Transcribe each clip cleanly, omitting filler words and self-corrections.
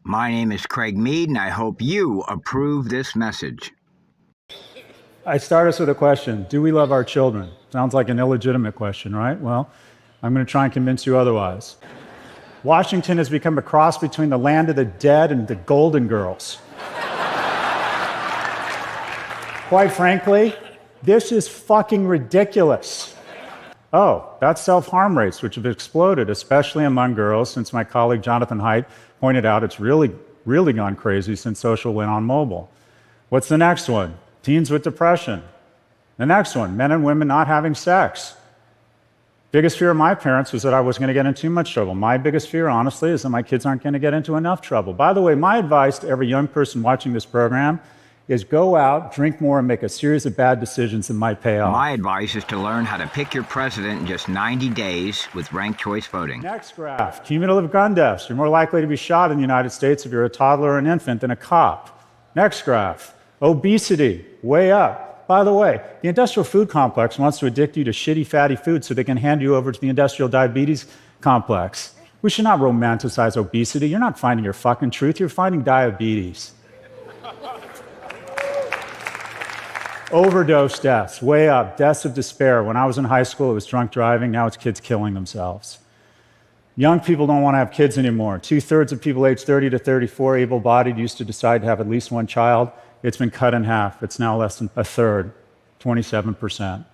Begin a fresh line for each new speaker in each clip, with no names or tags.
My name is Craig Mead, and I hope you approve this message.
I start us with a question. Do we love our children? Sounds like an illegitimate question, right? Well, I'm going to try and convince you otherwise. Washington has become a cross between the land of the dead and the Golden Girls. Quite frankly, this is fucking ridiculous. Oh, that's self-harm rates, which have exploded, especially among girls, since my colleague Jonathan Haidt pointed out it's really gone crazy since social went on mobile. What's the next one? Teens with depression. The next one, men and women not having sex. Biggest fear of my parents was that I was going to get in too much trouble. My biggest fear, honestly, is that my kids aren't going to get into enough trouble. By the way, my advice to every young person watching this program is go out, drink more, and make a series of bad decisions that might pay off.
My advice is to learn how to pick your president in just 90 days with ranked choice voting.
Next graph, cumulative gun deaths. You're more likely to be shot in the United States if you're a toddler or an infant than a cop. Next graph, obesity, way up. By the way, the industrial food complex wants to addict you to shitty, fatty food so they can hand you over to the industrial diabetes complex. We should not romanticize obesity. You're not finding your fucking truth, you're finding diabetes. Overdose deaths, way up. Deaths of despair. When I was in high school, it was drunk driving. Now it's kids killing themselves. Young people don't want to have kids anymore. 2/3 of people aged 30 to 34 able-bodied used to decide to have at least one child. It's been cut in half. It's now less than a third, 27%.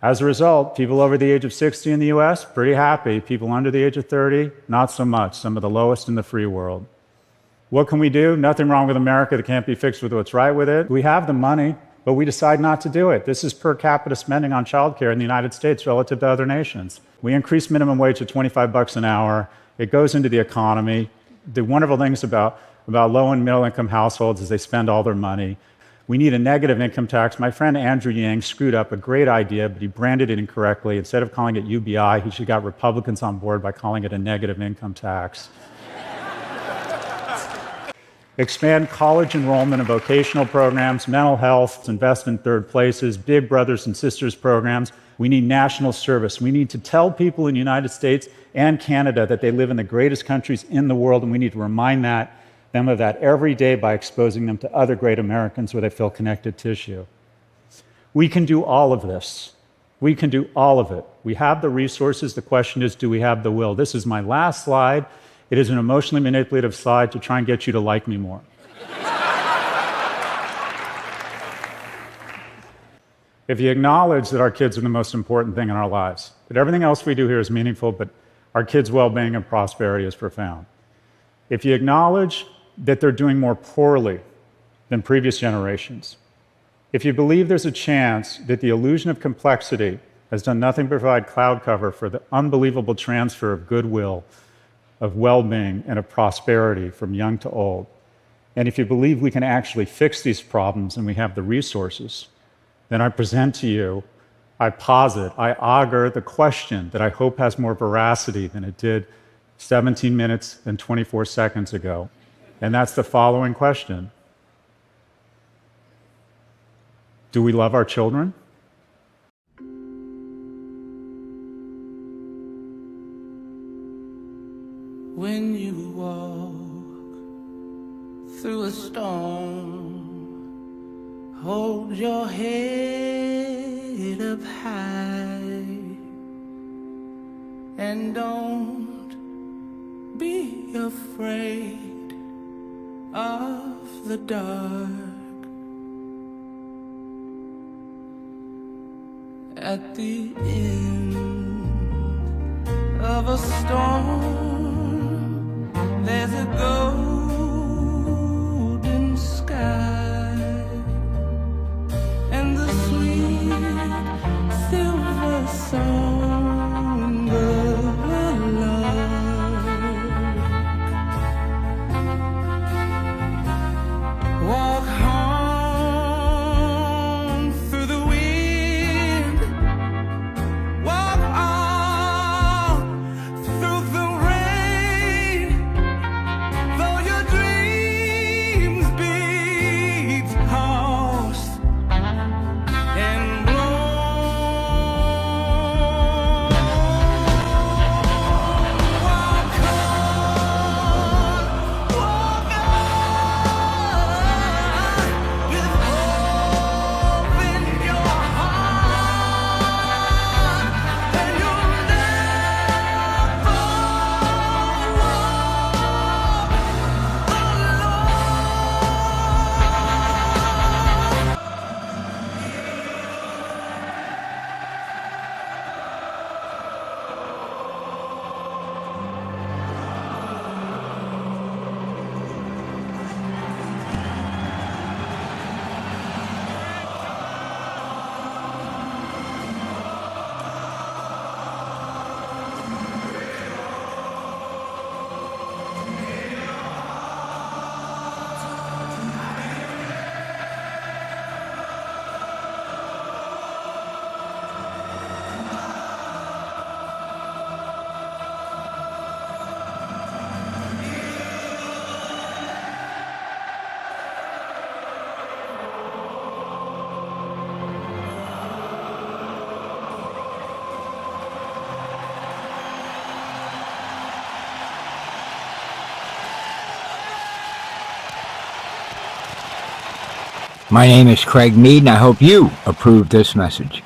As a result, people over the age of 60 in the US, pretty happy. People under the age of 30, not so much. Some of the lowest in the free world. What can we do? Nothing wrong with America that can't be fixed with what's right with it. We have the money, but we decide not to do it. This is per capita spending on childcare in the United States relative to other nations. We increase minimum wage to $25 an hour. It goes into the economy. The wonderful things about low and middle income households is they spend all their money. We need a negative income tax. My friend Andrew Yang screwed up a great idea, but he branded it incorrectly. Instead of calling it UBI, he should have got Republicans on board by calling it a negative income tax. Expand college enrollment in vocational programs, mental health, invest in third places, big brothers and sisters programs. We need national service. We need to tell people in the United States and Canada that they live in the greatest countries in the world, and we need to remind them of that every day by exposing them to other great Americans where they feel connected tissue. We can do all of this. We can do all of it. We have the resources. The question is, do we have the will? This is my last slide. It is an emotionally manipulative slide to try and get you to like me more. If you acknowledge that our kids are the most important thing in our lives, that everything else we do here is meaningful, but our kids' well-being and prosperity is profound. If you acknowledge that they're doing more poorly than previous generations, if you believe there's a chance that the illusion of complexity has done nothing but provide cloud cover for the unbelievable transfer of goodwill, of well-being, and of prosperity from young to old, and if you believe we can actually fix these problems and we have the resources, then I present to you, I posit, I augur the question that I hope has more veracity than it did 17 minutes and 24 seconds ago. And that's the following question. Do we love our children?
When you walk through a storm, hold your head up high and don't be afraid of the dark. At the end of a storm, there's a golden sky and the sweet silver song of love. Walk home through the wind, walk on through the rain, though your dreams be tossed and blown.
My name is Craig Mead, and I hope you approve this message.